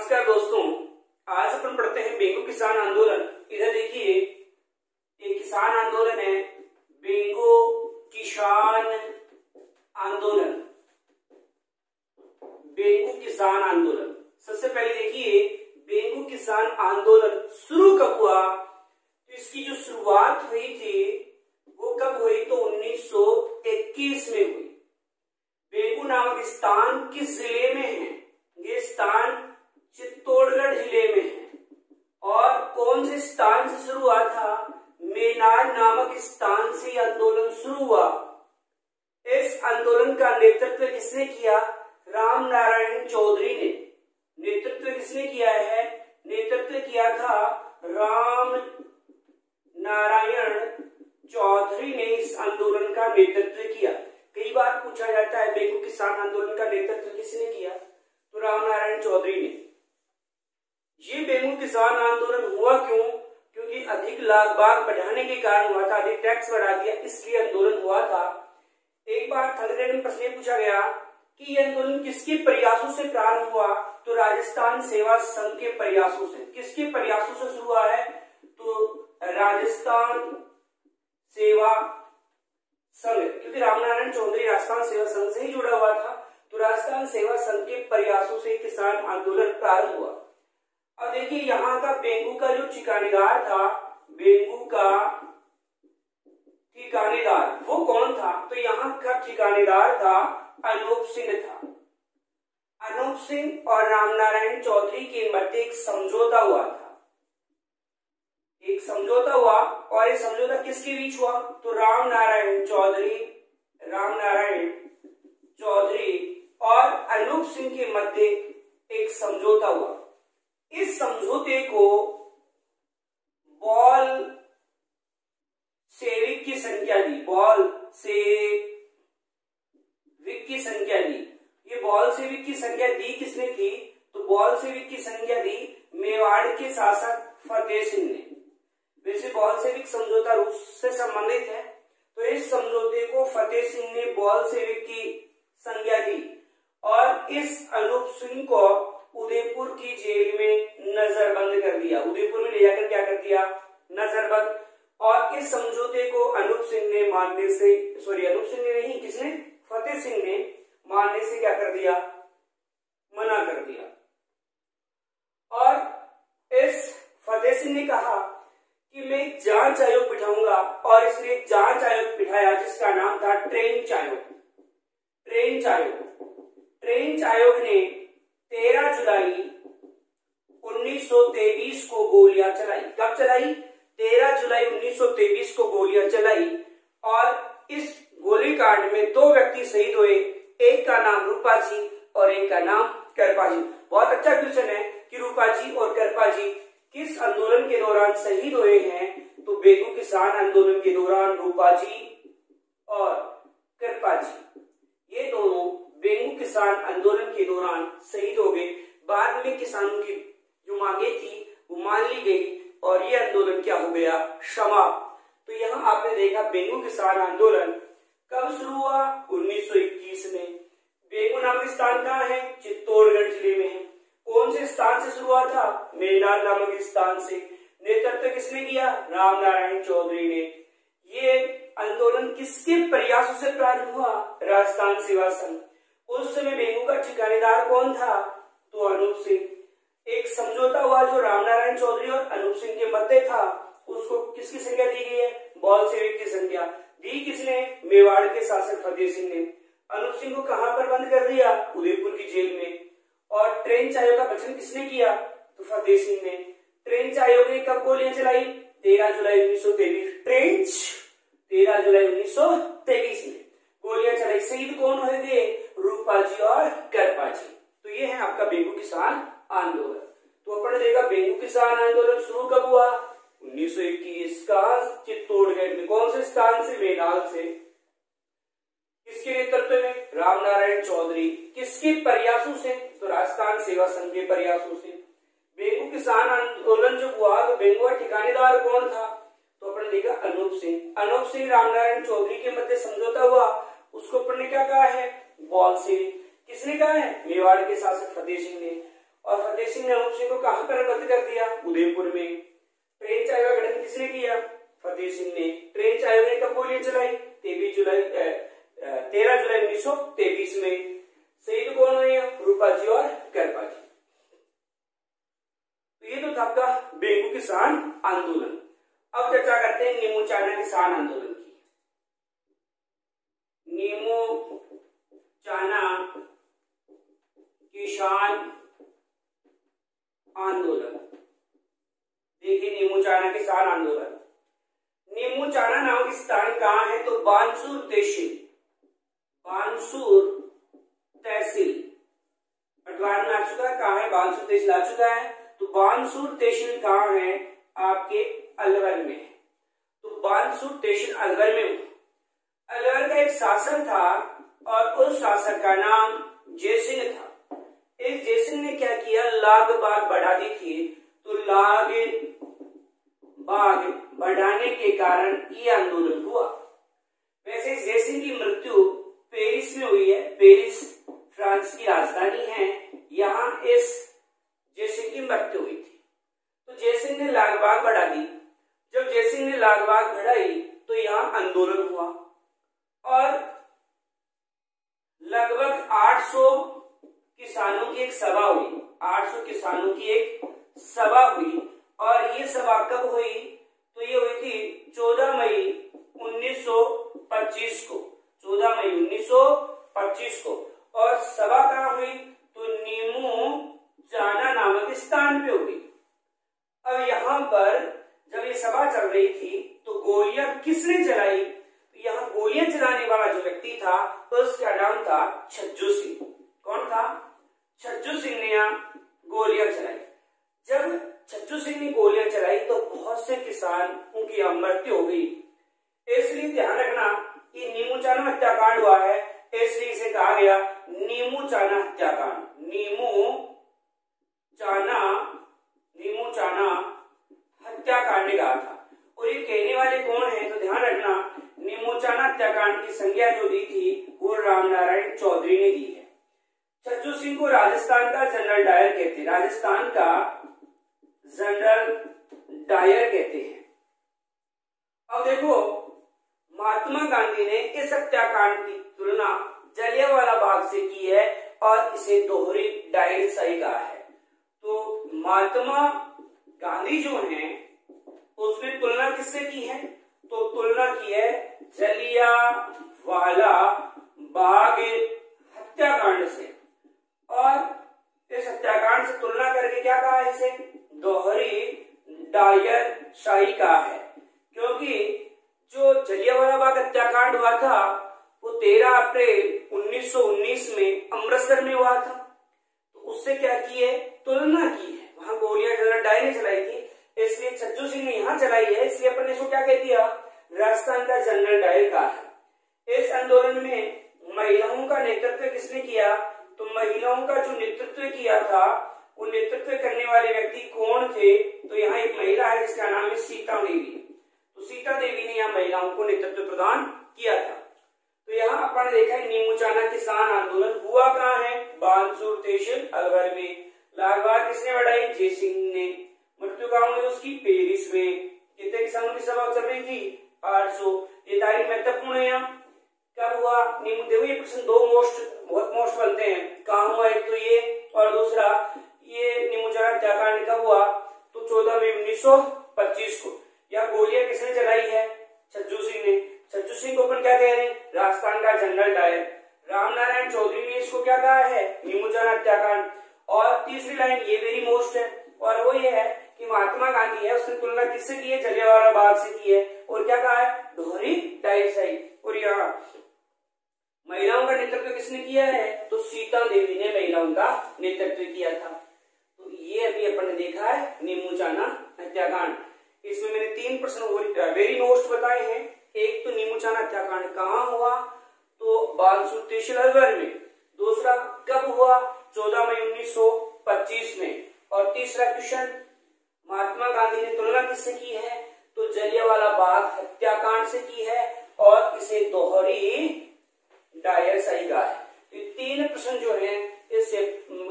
नमस्कार दोस्तों, आज अपन पढ़ते हैं बेंगू किसान आंदोलन। इधर देखिए, एक किसान आंदोलन है, बेंगू किसान आंदोलन। बेंगू किसान आंदोलन, सबसे पहले देखिए बेंगू किसान आंदोलन शुरू कब हुआ। तो इसकी जो शुरुआत हुई थी वो कब हुई, तो 1921 में हुई। बेंगू नामक स्थान किस जिले में है? ये स्थान चित्तौड़गढ़ जिले में है। और कौन से स्थान से शुरू हुआ था? मेनार नामक स्थान से आंदोलन शुरू हुआ। इस आंदोलन का नेतृत्व किसने किया? राम नारायण चौधरी ने। नेतृत्व किसने किया है? नेतृत्व किया था राम नारायण चौधरी ने इस आंदोलन का नेतृत्व किया। कई बार पूछा जाता है बेंगू किसान आंदोलन का नेतृत्व किसने किया, तो राम नारायण चौधरी ने। ये बेंगू किसान आंदोलन हुआ क्यों? क्योंकि अधिक लाग बाग बढ़ाने के कारण हुआ था, अधिक टैक्स बढ़ा दिया, इसलिए आंदोलन हुआ था। एक बार थर्ड ग्रेड में प्रश्न पूछा गया कि यह आंदोलन किसके प्रयासों से प्रारंभ हुआ, तो राजस्थान सेवा संघ के प्रयासों से। किसके प्रयासों से शुरू हुआ है? तो राजस्थान सेवा संघ, क्योंकि रामनारायण चौधरी राजस्थान सेवा संघ से ही जुड़ा हुआ था, तो राजस्थान सेवा संघ के प्रयासों से किसान आंदोलन प्रारंभ हुआ। अब देखिए यहाँ का बेंगू का जो ठिकानेदार था, बेंगू का ठिकानेदार वो कौन था? तो यहाँ का ठिकानेदार था अनूप सिंह था। अनूप सिंह और रामनारायण चौधरी के मध्य एक समझौता हुआ था। एक समझौता हुआ, और ये समझौता किसके बीच हुआ? तो रामनारायण चौधरी और अनूप सिंह के मध्य एक समझौता हुआ। इस समझौते को बॉल सेविक की संख्या दी। बॉल सेविक की संख्या दी। ये बॉल सेविक की संख्या दी किसने थी? तो बॉल सेविक की संख्या दी मेवाड़ के शासक फतेह सिंह ने। वैसे बॉल सेविक समझौता रूस से संबंधित है, तो इस समझौते को फतेह सिंह ने बॉल सेविक की संज्ञा दी और इस अनूप सिंह को उदयपुर की जेल में नजरबंद कर दिया। उदयपुर में ले जाकर क्या कर दिया? नजरबंद। और इस समझौते को अनूप सिंह ने मानने से, अनूप सिंह ने नहीं, किसने? फतेह सिंह ने मानने से क्या कर दिया? मना कर दिया। और इस फतेह सिंह ने कहा कि मैं एक जांच आयोग बिठाऊंगा, और इसने एक जांच आयोग बिठाया जिसका नाम था ट्रेंच आयोग। ट्रेंच आयोग ने 13 जुलाई 1923 को गोलियां चलाई। कब चलाई? 13 जुलाई 1923 को गोलियां चलाई, और इस गोलीकांड में 2 व्यक्ति शहीद हुए। एक का नाम रूपा जी और एक का नाम करपा जी। बहुत अच्छा क्वेश्चन है कि रूपा जी और करपा जी किस आंदोलन के दौरान शहीद हुए हैं? तो बेंगू किसान आंदोलन के दौरान रूपा जी और करपा जी, ये दोनों बेंगू किसान आंदोलन के दौरान शहीद हो गए। बाद में किसानों की जो मांगे थी वो मान ली गई और ये आंदोलन क्या हो गया? समाप्त। तो यहाँ आपने देखा बेंगू किसान आंदोलन कब शुरू हुआ? 1921 में। बेंगू नामक स्थान कहाँ है? चित्तौड़गढ़ जिले में है। कौन से स्थान से शुरू हुआ था? मेनार नामक स्थान से। नेतृत्व किसने किया? रामनारायण चौधरी ने। ये आंदोलन किसके प्रयासों से प्रारंभ हुआ? राजस्थान सेवा संघ। उस समय बेंगू का ठिकानेदार कौन था? तो अनूप सिंह। एक समझौता हुआ जो रामनारायण चौधरी और अनूप सिंह के मध्य था, उसको किसकी संख्या दी गई है? बॉल सेविक की संख्या दी। किसने? मेवाड़ के शासक फतेह सिंह ने। अनूप सिंह को कहां पर बंद कर दिया? उदयपुर की जेल में। और ट्रेंच आयोग का गठन किसने किया? तो फतेह सिंह ने। ट्रेंच आयोग ने कब गोलियां चलाई? 13 जुलाई 1923। ट्रेंच 13 जुलाई 1923 में गोलियां चलाई। शहीद कौन हुए थे? रूपा जी और करपा जी। तो ये है आपका बेंगू किसान आंदोलन। तो अपन देखा बेंगू किसान आंदोलन शुरू कब हुआ? 1921 का चित्तौड़गढ़ में। कौन से स्थान से? मेनार से। किसके नेतृत्व में? रामनारायण चौधरी। किसके प्रयासों से? तो राजस्थान सेवा संघ के प्रयासों से। बेंगू किसान आंदोलन जो हुआ, तो बेंगू का ठिकानेदार कौन था? तो अपन देखा अनूप सिंह। अनूप सिंह रामनारायण चौधरी के मध्य समझौता हुआ, उसको अपन ने क्या कहा है? बॉल सेविक। किसने कहा है? मेवाड़ के शासक फतेह सिंह ने। और फतेह सिंह ने अनूप सिंह को कहां पर बंद कर दिया? उदयपुर में। ट्रेंच आयोग का गठन किसने किया? फतेह सिंह ने। ट्रेंच आयोग ने कब गोलियां चलाई? 13 जुलाई 1923 में। शहीद कौन हुए? रूपा जी और करपा जी। तो ये तो था आपका बेगू किसान आंदोलन। अब चर्चा करते हैं नीमू चाना किसान आंदोलन की। नीमू चाना किसान आंदोलन। देखिए नीमू चाना किसान आंदोलन। नीमू चाना नामक स्थान कहाँ है? तो बानसूर तहसील, बानसूर तहसील पटवार में आ चुका है। कहाँ है? बानसूर तहसील आ चुका है। तो बानसूर तहसील कहाँ है? आपके अलवर में। तो बानसूर तहसील अलवर में। अलवर का एक शासक था और उस शासक का नाम जयसिंह था। इस जयसिंह ने क्या किया? लाग बाग बढ़ा दी थी। तो लाग बाग बढ़ाने के कारण ये आंदोलन हुआ। वैसे जयसिंह की मृत्यु पेरिस में हुई है। पेरिस फ्रांस की राजधानी है। यहाँ इस जयसिंह की मृत्यु हुई थी। तो जयसिंह ने लाग बाग बढ़ा दी। जब जयसिंह ने लाग बाग बढ़ाई तो यहाँ आंदोलन हुआ और लगभग 800 किसानों की एक सभा हुई। 800 किसानों की एक सभा हुई और ये सभा कब हुई? तो ये हुई थी 14 मई 1925 को। 14 मई 1925 को। और सभा कहाँ हुई? तो नीमू चाना नामक स्थान पे हुई। अब यहाँ पर जब ये सभा चल रही थी तो गोलियां किसने चलाई? तो यहाँ गोलियां चलाने वाला जो व्यक्ति था उसका नाम था छज्जू सिंह। कौन था? छज्जू सिंह ने यहाँ गोलियां चलाई। जब छज्जू सिंह ने गोलियां चलाई तो बहुत से किसानों की मृत्यु हो गई। इसलिए ध्यान रखना कि नीमू चाना हत्याकांड हुआ है, इसलिए इसे कहा गया नीमू चाना हत्याकांड। नीमू चाना हत्याकांड कहा था। और ये कहने वाले कौन है? तो ध्यान रखना नीमू चाना हत्याकांड की संज्ञा जो दी थी वो रामनारायण चौधरी ने दी है। छज्जू सिंह को राजस्थान का जनरल डायर कहते हैं। राजस्थान का जनरल डायर कहते हैं। अब देखो महात्मा गांधी ने इस हत्याकांड की तुलना जलियांवाला बाग से की है और इसे दोहरी डायरशाही कहा है। तो महात्मा गांधी जो हैं उसने तुलना किससे की है? तो तुलना की है जलियांवाला बाग हत्याकांड से। और इस हत्याकांड से तुलना करके क्या कहा है? इसे दोहरी डायरशाही कहा है। क्योंकि जो जलियांवाला बाग हत्याकांड हुआ था वो 13 अप्रैल 1919 में अमृतसर में हुआ था। तो उससे क्या की है? तुलना की है। वहां गोलियां जनरल डायर ने चलाई थी, इसलिए छज्जू सिंह ने यहाँ चलाई है, इसलिए अपन ने इसको क्या कह दिया? राजस्थान का जनरल डायर कहा है। इस आंदोलन में महिलाओं का नेतृत्व किसने किया? तो महिलाओं का जो नेतृत्व किया था वो नेतृत्व करने वाले व्यक्ति कौन थे? तो यहाँ एक महिला है जिसका नाम है सीता देवी। तो सीता देवी ने यहाँ महिलाओं को नेतृत्व प्रदान किया था। तो यहाँ अपन ने देखा है नीमू चाना किसान आंदोलन हुआ कहाँ है? बानसूर तहसील अलवर में। लाग बाग किसने बढ़ाई? जयसिंह ने। मृत्यु कहाँ हुई उसकी? पेरिस में। कितने किसानों की सभा चल रही थी? 800। ये तारीख महत्वपूर्ण है। यहाँ कब हुआ? नीमू देखो ये प्रश्न बहुत मोस्ट बनते हैं। कहाँ हुआ? एक तो ये और दूसरा ये नीमू चाना हत्याकांड कब हुआ? तो 14 मई 1925 को। या गोलियां किसने चलाई है? छज्जू सिंह ने। छज्जू सिंह को अपन क्या कह रहे हैं? राजस्थान का जनरल डायर। रामनारायण चौधरी ने इसको क्या कहा है? नीमू चाना हत्याकांड। और तीसरी लाइन ये वेरी मोस्ट है और वो ये है कि महात्मा गांधी है उसने तुलना किससे की है? जलियांवाला बाग से की है। और क्या कहा है? दोहरी डायरशाही। और यहाँ महिलाओं का नेतृत्व किसने किया है? तो सीता देवी ने महिलाओं का नेतृत्व किया था। तो ये अभी अपन ने देखा है नीमू चाना हत्याकांड। इसमें मैंने 3 प्रश्न वेरी मोस्ट बताए हैं। एक तो नीमू चाना हत्याकांड कहाँ हुआ? तो बानसूर तहसील अलवर में। दूसरा कब हुआ? 14 मई 1925 में। और तीसरा क्वेश्चन महात्मा गांधी ने तुलना किससे की है? तो जलियांवाला बाग हत्याकांड से की है और इसे दोहरी डायरशाही कहा है। तो 3 प्रश्न जो है इससे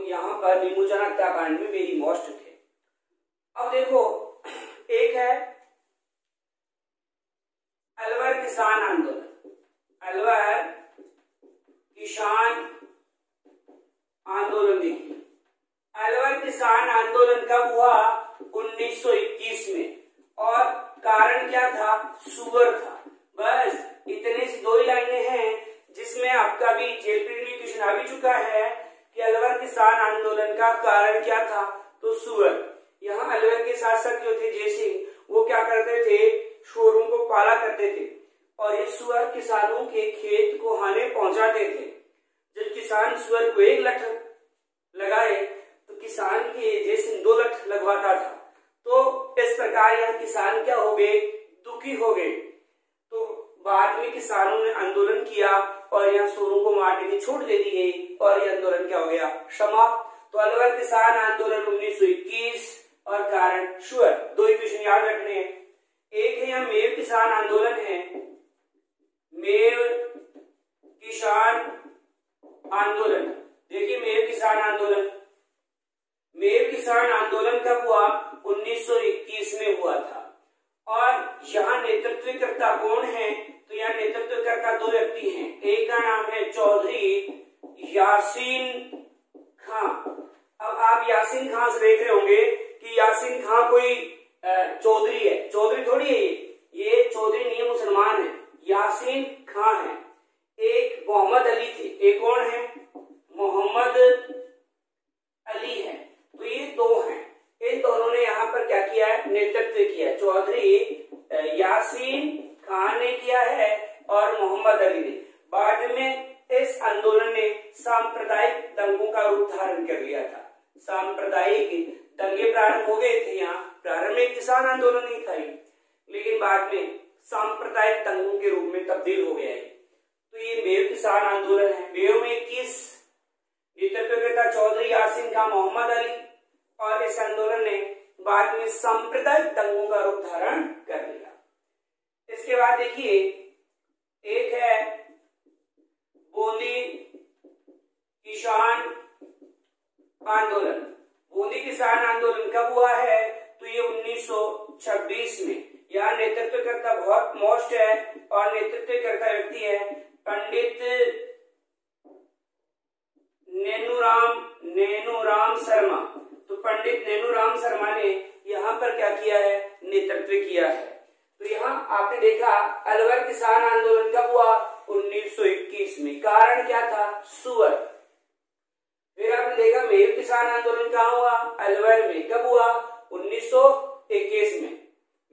यहाँ पर नीमू चाना हत्याकांड में वेरी मोस्ट थे। अब देखो, एक है अलवर किसान आंदोलन। अलवर किसान आंदोलन देखिए, अलवर किसान आंदोलन कब हुआ? 1921 में। और कारण क्या था? सुअर था। बस इतने सी दो ही लाइनें हैं जिसमें आपका भी जेपीटी क्वेश्चन आ भी चुका है कि अलवर किसान आंदोलन का कारण क्या था? तो सुअर। यहाँ अलवर के शासक जो थे जयसिंह, वो क्या करते थे? सुअरों को पाला करते थे और ये सुअर किसानों के खेत को हानि पहुंचाते थे। जब किसान सुअर को 1 लठ लगाए तो किसान के जयसिंह 2 लठ लगवाता था। तो इस प्रकार यह किसान क्या हो गए? दुखी हो गए। तो बाद में किसानों ने आंदोलन किया और यहाँ सुअरों को मारने की छूट दे दी गई और यह आंदोलन क्या हो गया? समाप्त। तो अलवर किसान आंदोलन 1921 और कारण सुअर। 2 ही क्वेश्चन याद रखने हैं। एक है यहाँ मेव किसान आंदोलन है, मेव किसान आंदोलन। देखिए मेव किसान आंदोलन, मेव किसान आंदोलन कब हुआ? 1921 में हुआ था। और यहाँ नेतृत्वकर्ता कौन है? तो यहाँ नेतृत्वकर्ता 2 व्यक्ति हैं। एक का नाम है चौधरी यासीन खां। अब आप यासीन खां से देख रहे होंगे कि यासीन खां कोई चौधरी है। चौधरी थोड़ी है ये चौधरी नहीं है, मुसलमान है। यासीन खां है। एक मोहम्मद अली थे। एक कौन है? मोहम्मद अली है। तो ये 2 हैं। इन दोनों ने यहाँ पर क्या किया है? नेतृत्व किया। चौधरी यासीन खान ने किया है और मोहम्मद अली ने। बाद में इस आंदोलन ने सांप्रदायिक दंगों का रूप धारण कर लिया था। सांप्रदायिक दंगे प्रारंभ हो गए थे। यहाँ प्रारंभ में किसान आंदोलन नहीं था, लेकिन बाद में सांप्रदायिक दंगों के रूप में तब्दील हो गया है। तो ये मेव किसान आंदोलन है। मेव में 21 नेतृत्वकर्ता चौधरी यासीन खान, मोहम्मद अली, और इस आंदोलन ने बाद में सांप्रदायिक दंगों का रूप धारण कर लिया। इसके बाद देखिए एक है बूंदी किसान आंदोलन। बूंदी किसान आंदोलन कब हुआ है? तो ये 1926 में। यहाँ नेतृत्वकर्ता बहुत मोस्ट है और नेतृत्वकर्ता व्यक्ति है पंडित नेनूराम शर्मा। तो पंडित नेनूराम शर्मा ने यहाँ पर क्या किया है? नेतृत्व किया है। तो यहाँ आपने देखा अलवर किसान आंदोलन कब हुआ? 1921 में। कारण क्या था? सुअर। फिर आपने देखा मेव किसान आंदोलन कहाँ हुआ? अलवर में। कब हुआ? 1921 में।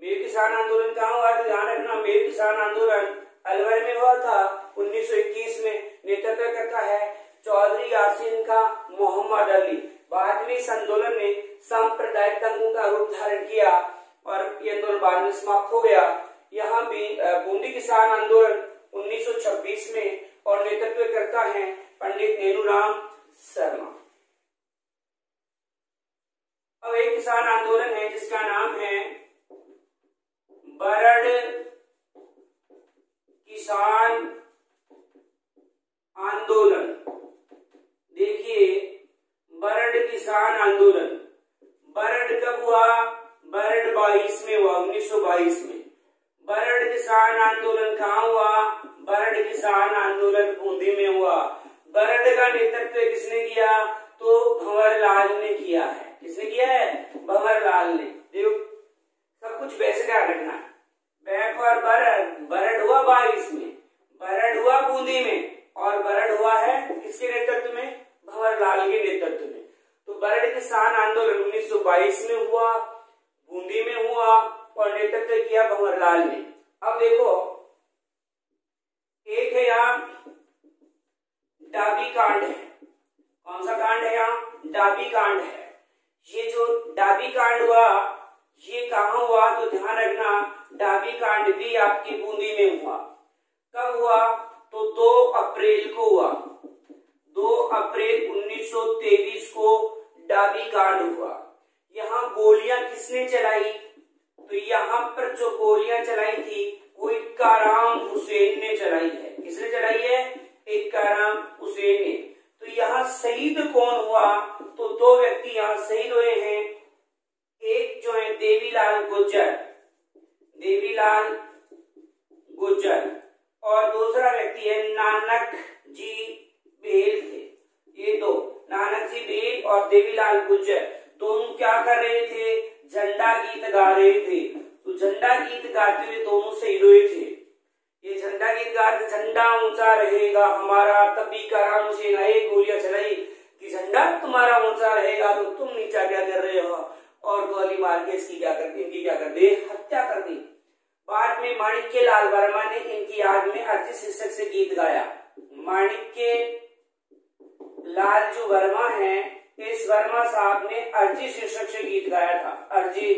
मेव किसान आंदोलन कहाँ हुआ? तो ध्यान रखना, मेव किसान आंदोलन अलवर में हुआ था 1921 में। नेतृत्वकर्ता है चौधरी यासीन का, मोहम्मद अली। बाद में इस आंदोलन ने सांप्रदायिक दंगों का रूप धारण किया और ये आंदोलन बाद में समाप्त हो गया। यहाँ भी बूंदी किसान आंदोलन 1926 में और नेतृत्वकर्ता है पंडित नेनूराम शर्मा। अब एक किसान आंदोलन है जिसका नाम है बरड़ किसान आंदोलन। देखिए बरड़ किसान आंदोलन, बरड़ कब हुआ? बरड़ 22 में हुआ, 1922 में। बरड़ किसान आंदोलन कहाँ हुआ? बरड़ किसान आंदोलन बूंदी में हुआ। बरड़ का नेतृत्व किसने किया? तो भंवरलाल ने किया है। किसने किया है? भंवरलाल ने। देखो सब कुछ वैसे ध्यान रखना है। बैक और बरड़ हुआ 22 में, बरड़ हुआ बूंदी में, और बरड़ हुआ है किसके नेतृत्व में? भंवरलाल के नेतृत्व में। तो बरड़ किसान आंदोलन 1922 में हुआ, बूंदी में हुआ और नेतृत्व किया भंवरलाल ने। अब देखो एक है यहाँ डाबी कांड है। कौन सा कांड है? यहाँ डाबी कांड है। ये जो डाबी कांड हुआ ये कहाँ हुआ? तो ध्यान रखना, डाबी कांड भी आपकी बूंदी में हुआ। कब हुआ? तो 2 अप्रैल को हुआ। 2 अप्रैल 1923 को डाबी कांड हुआ। यहाँ गोलियां किसने चलाई? तो यहाँ पर जो गोलियां चलाई थी वो इक्काराम हुसैन ने चलाई है। किसने चलाई है? इक्काराम हुसैन ने। तो तो यहाँ शहीद कौन हुआ, तो दो व्यक्ति यहाँ शहीद हुए हैं। एक जो है देवीलाल गुर्जर और दूसरा व्यक्ति है नानक जी बेल थे। ये दो, नानक जी बेल और देवीलाल गुर्जर, दोनों क्या कर रहे थे, झंडा गीत गा रहे थे। तो झंडा गीत गाते हुए दोनों शहीद हुए थे। ये झंडा गीत गाते, झंडा ऊंचा रहेगा हमारा, तभी कराम से नए गोलियां चलाई कि झंडा तुम्हारा ऊंचा रहेगा तो तुम नीचा क्या कर रहे हो, और गोली मार के इनकी क्या कर दे, हत्या कर दी। बाद में माणिक्य लाल वर्मा ने इनकी याद में अर्जी शीर्षक से गीत गाया। माणिक्य लाल जो वर्मा है, इस वर्मा साहब ने अर्जी शीर्षक से गीत गाया था, अर्जी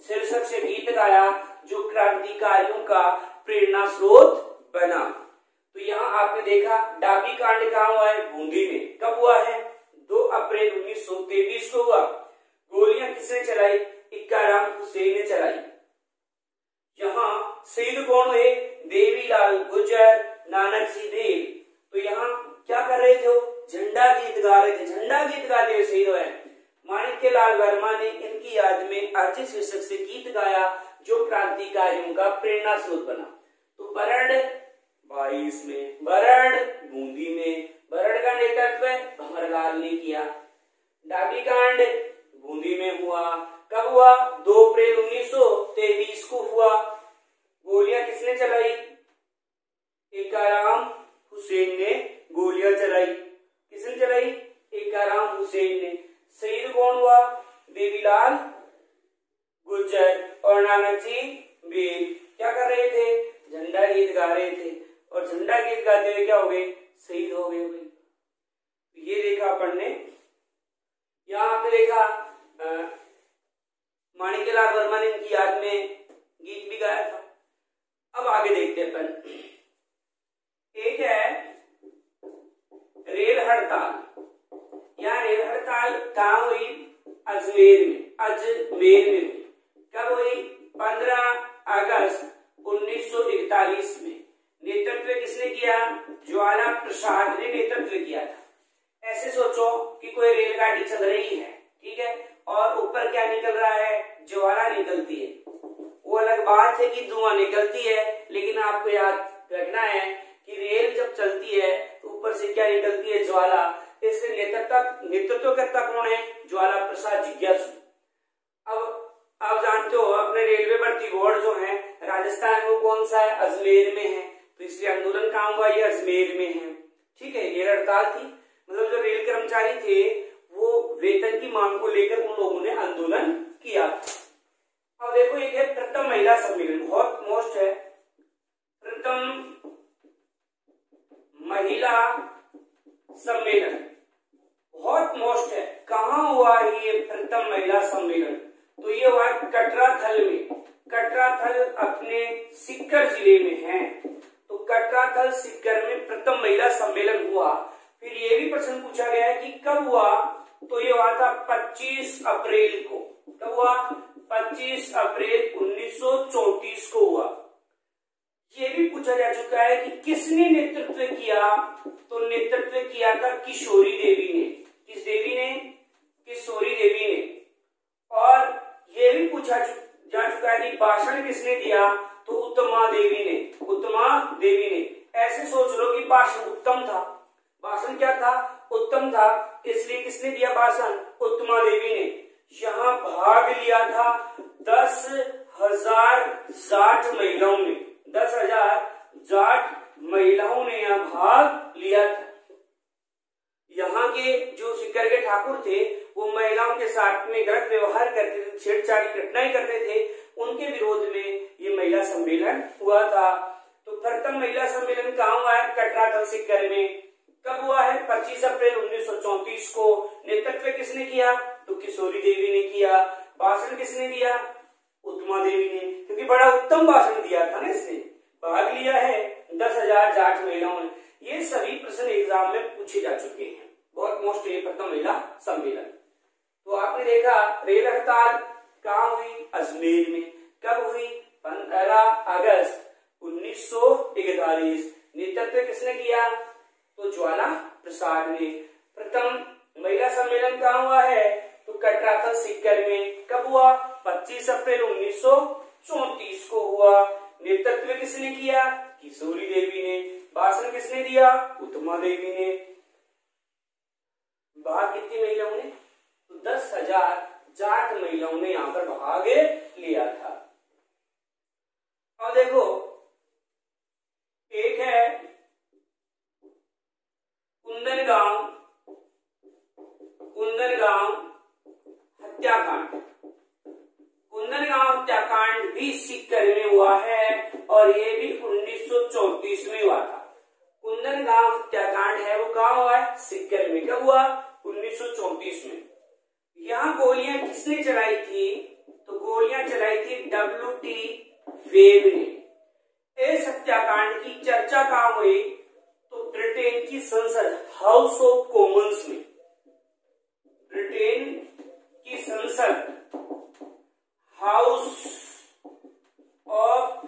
शीर्षक से गीत गाया जो क्रांतिकारियों का प्रेरणा स्रोत बना। तो यहाँ आपने देखा डाबी कांड कहाँ हुआ है, बूंदी में। कब हुआ है, 2 अप्रैल 1923 को हुआ। गोलियां किसने चलाई, इक्काराम हुसैन ने चलाई। यहाँ शहीद कौन हुए, देवीलाल गुर्जर, नानक जी बेल। तो यहाँ क्या कर रहे थे, वो झंडा गीत गा रहे थे, झंडा गीत गाते हुए शहीद हुए। माणिक्य लाल वर्मा ने इनकी याद में अर्जी शीर्षक से गीत गाया जो क्रांतिकारियों का प्रेरणा स्रोत बना। तो बरड़ 22 में, बरड़ बूंदी में, बरड़ का नेतृत्व भंवरलाल ने किया। डाबी कांड बूंदी में हुआ। कब हुआ, 2 अप्रैल 1923 को हुआ। गोलियां किसने चलाई, इक्काराम हुसैन ने गोलियां चलाई। किसने चलाई, इक्काराम हुसैन ने। शहीद कौन हुआ, देवीलाल गुर्जर और नानक जी बेल। क्या कर रहे थे, झंडा गीत गा रहे थे, और झंडा गीत गाते हुए क्या हो गए, शहीद हो गए। ये देखा अपन ने, यहाँ आपने देखा माणिक्य लाल वर्मा ने इनकी याद में गीत भी गाया था। अब आगे देखते हैं अपन, एक है रेल हड़ताल। यहाँ रेल हड़ताल कहाँ हुई, अजमेर में हुई। कब हुई, 15 अगस्त 1941 में। नेतृत्व किसने किया, ज्वाला प्रसाद ने नेतृत्व किया था। ऐसे सोचो कि कोई रेलगाड़ी चल रही है, ठीक है, और ऊपर क्या निकल रहा है, ज्वाला निकलती है। वो अलग बात है कि धुआं निकलती है, लेकिन आपको याद रखना है कि रेल जब चलती है तो ऊपर से क्या निकलती है, ज्वाला। इसके नेतृत्वकर्ता कौन है, ज्वाला प्रसाद जिज्ञासु। अब आप जानते हो अपने रेलवे भर्ती बोर्ड जो है राजस्थान में कौन सा है, अजमेर में है। तो इसलिए आंदोलन कहाँ हुआ, ये अजमेर में है। ठीक है, रेल हड़ताल थी, मतलब जो रेल कर्मचारी थे वो वेतन की मांग को लेकर उन लोगों ने आंदोलन किया। अब देखो एक है प्रथम महिला सम्मेलन, बहुत मोस्ट है, प्रथम महिला सम्मेलन बहुत मोस्ट है। कहाँ हुआ ये प्रथम महिला सम्मेलन, तो ये हुआ कटराथल में। कटराथल अपने सीकर जिले में है, तो कटराथल सीकर में प्रथम महिला सम्मेलन हुआ। फिर ये भी प्रश्न पूछा गया है कि कब हुआ, तो ये हुआ था 25 अप्रैल को। कब हुआ, 25 अप्रैल 1934 को हुआ। ये भी पूछा जा चुका है कि किसने नेतृत्व किया, तो नेतृत्व किया था किशोरी देवी ने। किस देवी ने, किशोरी देवी ने। और ये भी पूछा जा चुका है कि भाषण किसने दिया, तो उत्तमा देवी ने। उत्तमा देवी ने। ऐसे सोच लो कि भाषण उत्तम था, भाषण क्या था, उत्तम था, इसलिए किसने दिया भाषण, उत्तमा देवी ने। यहाँ भाग लिया था 10,000 जाट महिलाओं ने। 10,000 जाट महिलाओं ने यहाँ भाग लिया था। यहाँ के जो सीकर के ठाकुर थे वो महिलाओं के साथ में गलत व्यवहार करते थे, छेड़छाड़ की घटनाएं करते थे, उनके विरोध में ये महिला सम्मेलन हुआ था। तो प्रथम महिला सम्मेलन कहाँ हुआ है, कटराथल सीकर में। कब हुआ है, 25 अप्रैल 1934 को। नेतृत्व किसने किया, तो किशोरी देवी ने किया। भाषण किसने दिया, उत्तमा देवी ने, क्योंकि बड़ा उत्तम भाषण दिया था ना इसने। भाग लिया है 10,000 जाट महिलाओं ने। ये सभी प्रश्न एग्जाम में पूछे जा चुके हैं, बहुत मोस्ट ये प्रथम महिला सम्मेलन। तो आपने देखा रेल हड़ताल कहाँ हुई, अजमेर में। कब हुई, 15 अगस्त 1941। नेतृत्व किसने किया, तो ज्वाला प्रसाद ने। प्रथम महिला सम्मेलन कहाँ हुआ है? तो कटरा सीकर में। कब हुआ? 25 अप्रैल 1934 को हुआ। नेतृत्व किसने किया? किशोरी देवी ने। भाषण किसने दिया? उत्तमा देवी ने। भाग कितनी महिलाओं ने? तो 10,000 जाट महिलाओं ने यहाँ पर भाग लिया था। और देखो, एक है कुंदनगांव हत्याकांड। कुंदनगांव हत्याकांड भी सीकर में हुआ है और ये भी 1934 में हुआ था। कुंदनगांव हत्याकांड है वो कहाँ हुआ है? सीकर में। कब हुआ? 1934 में। यहाँ गोलियां किसने चलाई थी? तो गोलियां चलाई थी W.T. वेब ने। इस हत्याकांड की चर्चा कहाँ हुई? तो ब्रिटेन की संसद हाउस ऑफ कॉमन्स में। ब्रिटेन की संसद हाउस ऑफ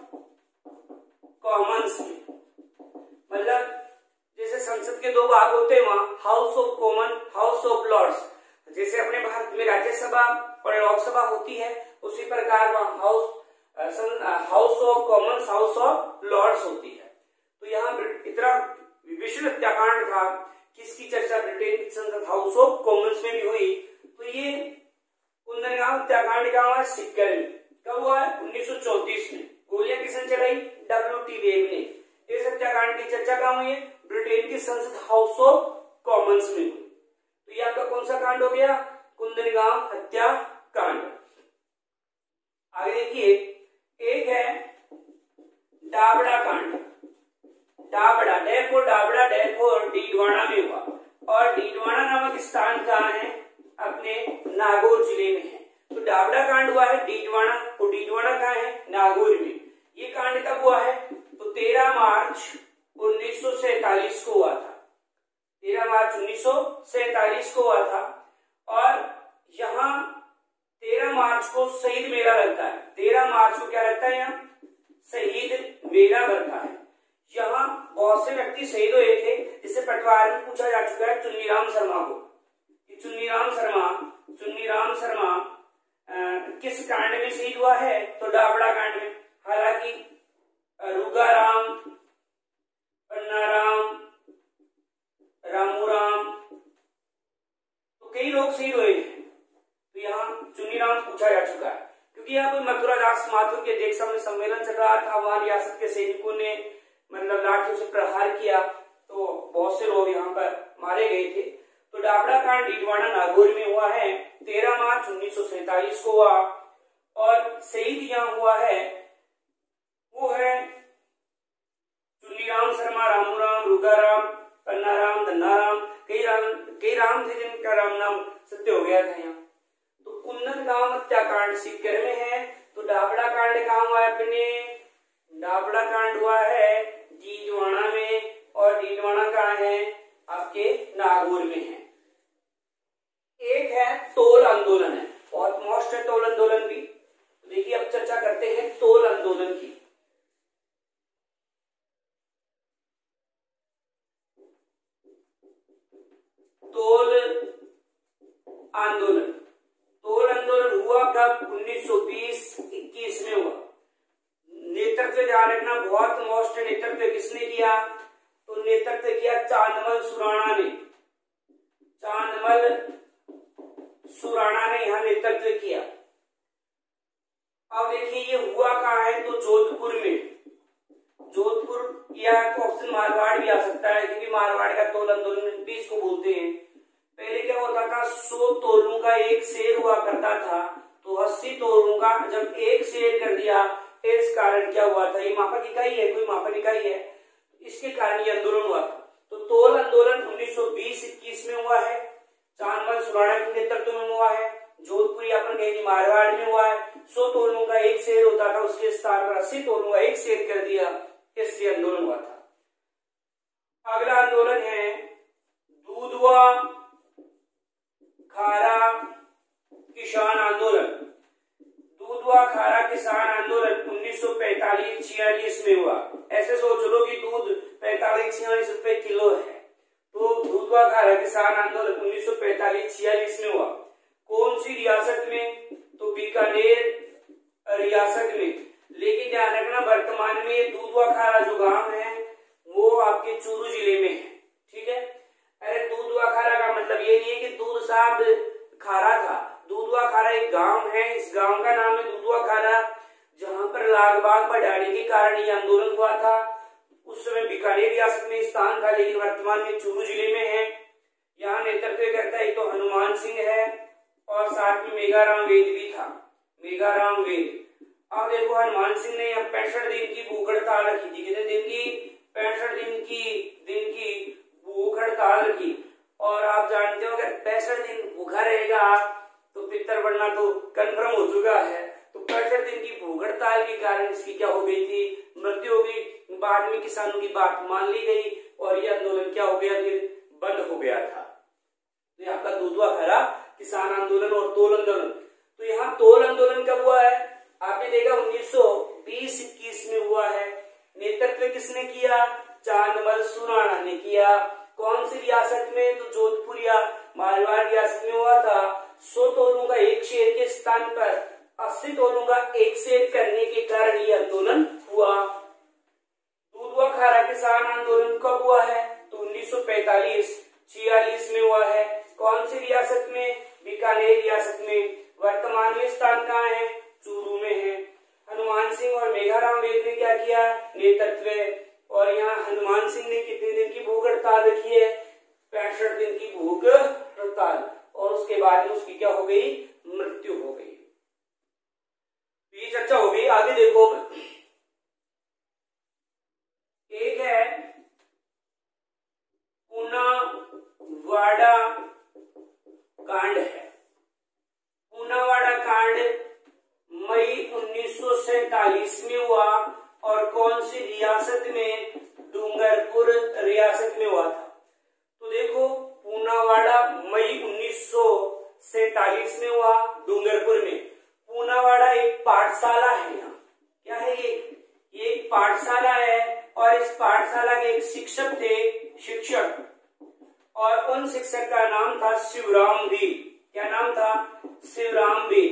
कॉमन्स में, मतलब जैसे संसद के दो भाग होते हैं वहां House of Common, House of Lords. जैसे अपने भारत में राज्यसभा और लोकसभा होती है, उसी प्रकार वहां House of Commons, House of Lords होती है। तो यहाँ इतना विश्व हत्याकांड था किसकी चर्चा ब्रिटेन की संसद हाउस ऑफ कॉमन्स में भी हुई। तो ये कुंदनगांव हत्याकांड कहाँ हुआ? सीकर में। कब हुआ है? 1934 में। गोलियां किसने चलाई? W.T. वेब ने। इस हत्याकांड की चर्चा कहाँ हुई है? ब्रिटेन की संसद हाउस ऑफ कॉमन्स में हुई। तो ये आपका कौन सा कांड हो गया? कुंदनगांव हत्याकांड। आगे देखिए, एक है डाबड़ा कांड। डाबड़ा डेरफोर डीडवाना में हुआ। और डीडवाना नामक स्थान कहाँ है? अपने नागौर जिले में है। तो डाबड़ा कांड हुआ है डीडवाना, और डीडवाना कहाँ है? नागौर में। ये कांड कब हुआ है? तो 13 मार्च 1947 को हुआ था। 13 मार्च 1947 को हुआ था। और यहाँ 13 मार्च को शहीद मेला लगता है। 13 मार्च को क्या लगता है? यहाँ शहीद मेला लगता है। यहाँ बहुत से व्यक्ति शहीद हुए थे, जिसे पटवार में पूछा जा चुका है चुन्नीराम शर्मा को। चुन्नीराम शर्मा किस कांड में शहीद हुआ है? तो डाबड़ा कांड में। हालांकि रुगाराम, पन्नाराम, रामूराम, तो कई लोग शहीद हुए हैं। तो यहाँ चुन्नीराम पूछा जा चुका है, क्योंकि यहाँ पर मथुरा दास माथुर के देख में सम्मेलन चल रहा था। वहां रियासत के सैनिकों ने मतलब लाठियों से प्रहार किया, तो बहुत से लोग यहाँ पर मारे गए थे। तो डाबड़ा कांड डीडवाना नागौर में हुआ है। 13 मार्च 1947 को हुआ। और शहीद यहाँ हुआ है वो है चुन्नीराम शर्मा, रामूराम, रुगाराम, पन्नाराम, धन्नाराम, कई राम थे जिनका राम नाम सत्य हो गया था यहाँ। तो कुंदनगांव हत्याकांड सीकर में है। तो डाबड़ा कांड कहाँ हुआ है? अपने डाबड़ा कांड हुआ है डीडवाना में, और डीडवाना कहाँ है? आपके नागौर में है। एक है तोल आंदोलन है, बहुत मोस्ट है तोल आंदोलन भी। देखिए अब चर्चा करते हैं तोल आंदोलन की। तोल आंदोलन हुआ कब? 1920-21 में हुआ। नेतृत्व ध्यान रखना, बहुत मोस्ट नेतृत्व किसने किया? तो नेतृत्व किया चांदमल सुराणा ने। चांदमल सुराणा ने यहाँ नेतृत्व किया। अब देखिए ये हुआ कहाँ है? तो जोधपुर में। जोधपुर या ऑप्शन मारवाड़ भी आ सकता है, क्योंकि मारवाड़ का तोल आंदोलन भी इसको बोलते हैं। पहले क्या होता था? 100 तोलों का एक शेर हुआ करता था, तो 80 तोलों का जब एक शेर कर दिया, इस कारण क्या हुआ था? ये मापक इकाई है, कोई मापक इकाई है, इसके कारण ये आंदोलन हुआ था। तो तोल आंदोलन 1920-21 में हुआ है। चांदमल सुराणा के नेतृत्व में हुआ है। जोधपुर अपन कहेंगे मारवाड़ में हुआ है। 100 तोलों का एक शेर होता था, उसके स्थान पर 80 तोलों का एक शेर कर दिया, इसलिए आंदोलन हुआ था। अगला आंदोलन है दूधवा खारा किसान आंदोलन। दूधवा खारा किसान आंदोलन 1945-46 में हुआ। ऐसे सोच लो कि दूध 45-46 रुपए किलो है, तो दूधवा खारा किसान आंदोलन 1945-46 में हुआ। कौन सी रियासत में? तो बीकानेर रियासत में। लेकिन ध्यान रखना वर्तमान में दूधवा खारा जो गांव है वो आपके चूरू जिले में है। ठीक है। अरे दूधवा खारा का मतलब ये नहीं है कि दूध साहब खारा था। दूधवा खारा एक गांव है, इस गांव का नाम है दूधवा खारा, जहां पर लाल बाग बढ़ाने के कारण ये आंदोलन हुआ था। उस समय बीकानेर रियासत में स्थान था, लेकिन वर्तमान में चूरू जिले में है। यहाँ नेतृत्व करता है तो हनुमान सिंह है और साथ में मेघाराम वेद भी था, मेघाराम वेद। अब देखो हनुमान सिंह ने 65 दिन की भूख हड़ताल रखी थी। कितने दिन की? 65 दिन की भूख हड़ताल रखी। और आप जानते हो अगर 65 दिन भूखा रहेगा तो पितर बनना तो कन्फर्म हो चुका है। तो 65 दिन की भूख हड़ताल के कारण इसकी क्या हो गई थी? मृत्यु हो गई। बाद में किसानों की बात मान ली गई और ये आंदोलन क्या हो गया? फिर बंद हो गया था। तो यहाँ का दूधवा खारा किसान आंदोलन और तोल आंदोलन। तो यहाँ तोल आंदोलन कब हुआ है? आपने देखा 1920-21 में हुआ है। नेतृत्व किसने किया? चांदमल सुराणा ने किया। कौन सी रियासत में? तो जोधपुर या मारवाड़ रियासत में हुआ था। 100 तोलों का एक शेर के स्थान पर 80 तोलों का एक शेर करने के कारण यह आंदोलन हुआ। दूधवा खारा किसान आंदोलन कब हुआ है? तो 1945-46 में हुआ है। कौन सी रियासत में? बीकानेर रियासत में। वर्तमान में स्थान कहाँ है? चूरू में है। हनुमान सिंह और मेघाराम वेद ने क्या किया? नेतृत्व। और यहाँ हनुमान सिंह ने कितने दिन की भूख हड़ताल रखी है? 65 दिन की भूख हड़ताल। और उसके बाद में उसकी क्या हो गई? मृत्यु हो गई। ये चर्चा हो गई। आगे देखो, एक है पूनावाड़ा कांड है। पूनावाड़ा कांड मई 1947 में हुआ और कौन सी रियासत में? डूंगरपुर रियासत में हुआ था। तो देखो पूनावाड़ा मई 1947 में हुआ डूंगरपुर में। पूनावाड़ा एक पाठशाला है। यहाँ क्या है? ये एक पाठशाला है और इस पाठशाला के एक शिक्षक थे, शिक्षक, और उन शिक्षक का नाम था शिवराम भी। क्या नाम था? शिवराम भी।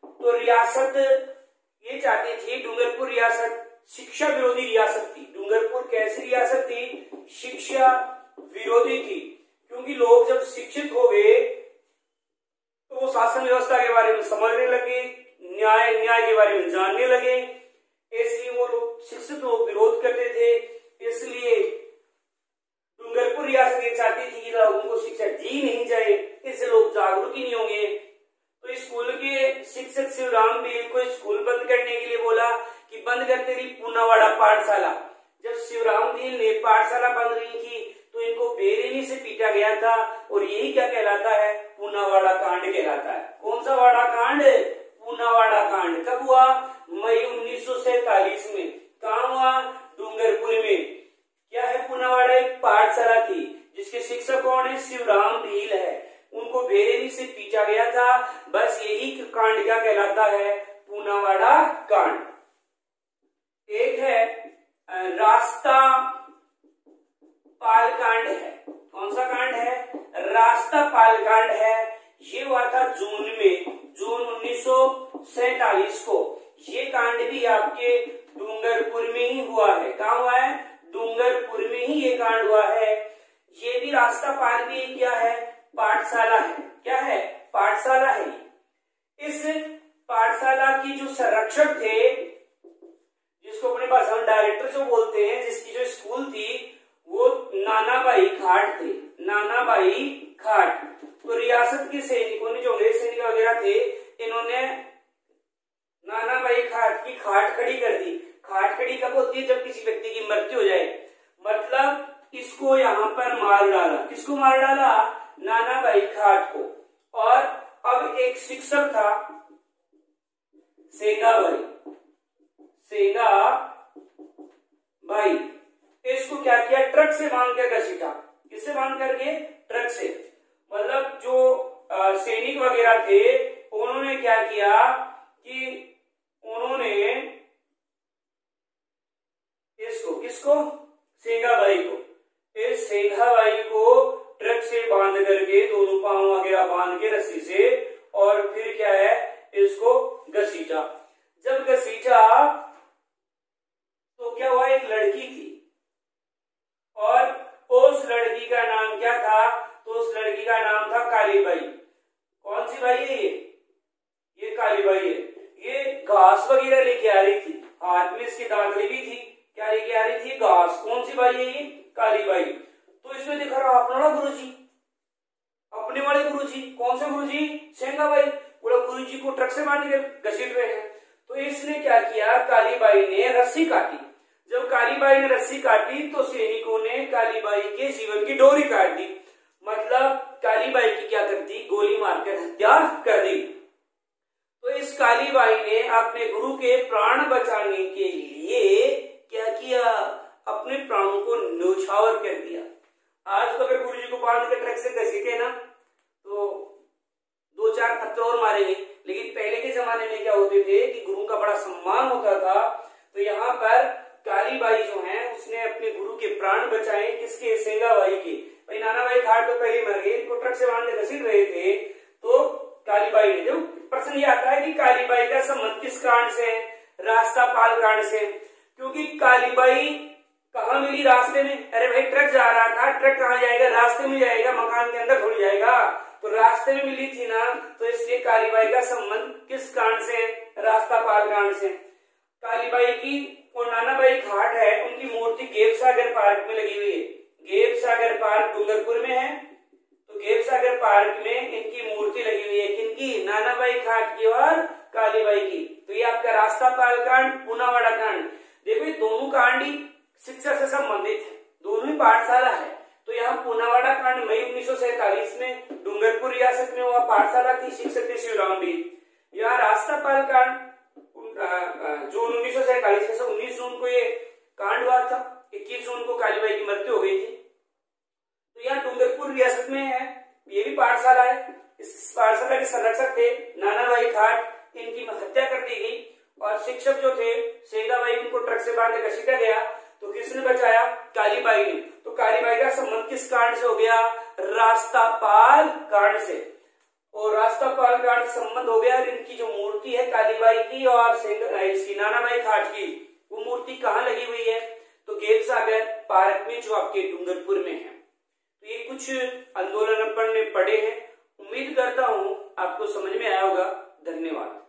तो रियासत ये चाहती थी, डूंगरपुर रियासत शिक्षा विरोधी रियासत थी। डूंगरपुर कैसी रियासत थी? शिक्षा विरोधी थी, क्योंकि लोग जब शिक्षित हो गए तो वो शासन व्यवस्था के बारे में समझने लगे, न्याय के बारे में जानने लगे। इसलिए वो लोग शिक्षित लोग विरोध करते थे। इसलिए डूंगरपुर रियासत ये चाहती थी कि लोगों को शिक्षा दी नहीं जाए, इससे लोग जागरूक ही नहीं होंगे। तो स्कूल के शिक्षक शिवराम भील को स्कूल बंद करने के लिए बोला कि बंद कर तेरी पूनावाड़ा पाठशाला। जब शिवराम भील ने पाठशाला बंद नहीं की तो इनको बेरहमी से पीटा गया था और यही क्या कहलाता है? पूनावाड़ा कांड कहलाता है। कौन सा वाड़ा कांड? पूनावाड़ा कांड। कब हुआ? मई 1947 में। कहाँ हुआ? डूंगरपुर में। क्या है? पूनावाड़ा एक पाठशाला थी जिसके शिक्षक कौन है? शिवराम भील है। उनको बेरहमी से पीटा गया था। बस यही कांड क्या कहलाता है? पूनावाड़ा कांड। एक है रास्ता पाल कांड है। कौन सा कांड है? रास्ता पाल कांड है। ये हुआ था जून में, जून 1947 को। ये कांड भी आपके डूंगरपुर में ही हुआ है। कहाँ हुआ है? डूंगरपुर में ही ये कांड हुआ है। ये भी रास्ता पाल भी क्या है? पाठशाला है। क्या है? पाठशाला है। इस पाठशाला की जो संरक्षक थे, जिसको अपने भाषा में डायरेक्टर जो बोलते हैं, जिसकी जो स्कूल थी वो नानाभाई खाट थे। नानाभाई खाट। तो रियासत के सैनिकों ने, जो अंग्रेज सैनिक वगैरह थे, इन्होंने नानाभाई खाट की खाट खड़ी कर दी। खाट खड़ी कब होती है? जब किसी व्यक्ति की मृत्यु हो जाए। मतलब इसको यहाँ पर मार डाला। किसको मार डाला? नानाभाई खाट को। और अब एक शिक्षक था सेंगा भाई, इसको क्या किया? ट्रक से बांध कर घसीटा। किससे बांध करके? ट्रक से। मतलब जो सैनिक वगैरह थे उन्होंने क्या किया कि उन्होंने इसको, किसको? सेंगा भाई को इस सेंगाबाई को ट्रक से बांध करके दोनों पांव वगैरह बांध के रस्सी से, और फिर क्या है, इसको घसीटा। जब घसीटा तो क्या हुआ, एक लड़की थी और उस लड़की का नाम क्या था, तो उस लड़की का नाम था कालीबाई। कौन सी बाई है ये कालीबाई है। ये घास वगैरह लेके आ रही थी, हाथ में इसकी दांतली भी थी। क्या लेके आ रही थी, घास। कौन सी बाई है ये, कालीबाई। तो इसमें दिखा रहा अपना गुरुजी, अपने वाले गुरुजी। कौन से गुरुजी, सेंगाबाई। बोला गुरुजी को ट्रक से बांध के घसीट रहे हैं। तो इसने क्या किया, कालीबाई ने रस्सी काटी। जब कालीबाई ने रस्सी काटी तो सैनिकों ने कालीबाई के जीवन की डोरी काट दी, मतलब कालीबाई की क्या कर दी, गोली मारकर हत्या कर दी। तो इस कालीबाई ने अपने गुरु के प्राण बचाने के लिए क्या किया, अपने प्राणों को न्यौछावर कर दिया। आज तो अगर गुरु जी को बांध के ट्रक से घसीटे ना तो 2-4 पत्थर और मारेंगे, लेकिन पहले के जमाने में क्या होते थे कि गुरु का बड़ा सम्मान होता था। तो यहाँ पर कालीबाई जो है उसने अपने गुरु के प्राण बचाए, किसके, सेंगाबाई के। भाई नानाबाई घाट तो पहले मर गए, इनको ट्रक से बांध के घसीट रहे थे। तो कालीबाई ने, जो प्रश्न ये आता है कि कालीबाई का संबंध किस कांड से है, रास्तापाल कांड से। क्योंकि कालीबाई कहाँ मिली, रास्ते में। अरे भाई ट्रक जा रहा था, ट्रक कहाँ जाएगा, रास्ते में जाएगा, मकान के अंदर थोड़ी जाएगा। तो रास्ते में मिली थी ना, तो इसलिए कालीबाई का संबंध किस कांड से, रास्तापाल कांड से। कालीबाई की और नानाबाई घाट है, उनकी मूर्ति गेप सागर पार्क में लगी हुई है। गेप सागर पार्क डूंगरपुर में है। तो गेप सागर पार्क में इनकी मूर्ति लगी हुई है, किनकी, नानाबाई घाट की और कालीबाई की। तो ये आपका रास्तापाल कांड, पूनावाड़ा कांड। देखो ये दोनों कांड ही शिक्षा से संबंधित है, दोनों ही पाठशाला है। तो यहाँ पूनावाड़ा कांड मई 1947 में डूंगरपुर रियासत में हुआ, पाठशाला की शिक्षक थे शिवराम भी। यहाँ रास्तापाल कांड जून 1947 में 19 जून को ये कांड हुआ था। 21 जून को कालीबाई की मृत्यु हो गई थी। तो यहाँ डूंगरपुर रियासत में है, ये भी पाठशाला है। इस पाठशाला के संरक्षक थे नानाबाई घाट, इनकी हत्या कर दी गई। और शिक्षक जो थे सेंगाबाई, उनको ट्रक से बांध के घसीटा गया। तो किसने बचाया, कालीबाई ने। तो कालीबाई का संबंध किस कांड से हो गया, रास्तापाल कांड से। और रास्तापाल कांड से संबंध हो गया। इनकी जो मूर्ति है कालीबाई की और इसकी नानाबाई घाट की, वो मूर्ति कहाँ लगी हुई है, तो गेप सागर पार्क में, जो आपके डूंगरपुर में है। तो ये कुछ आंदोलन अपन ने पढ़े हैं। उम्मीद करता हूं आपको समझ में आया होगा। धन्यवाद।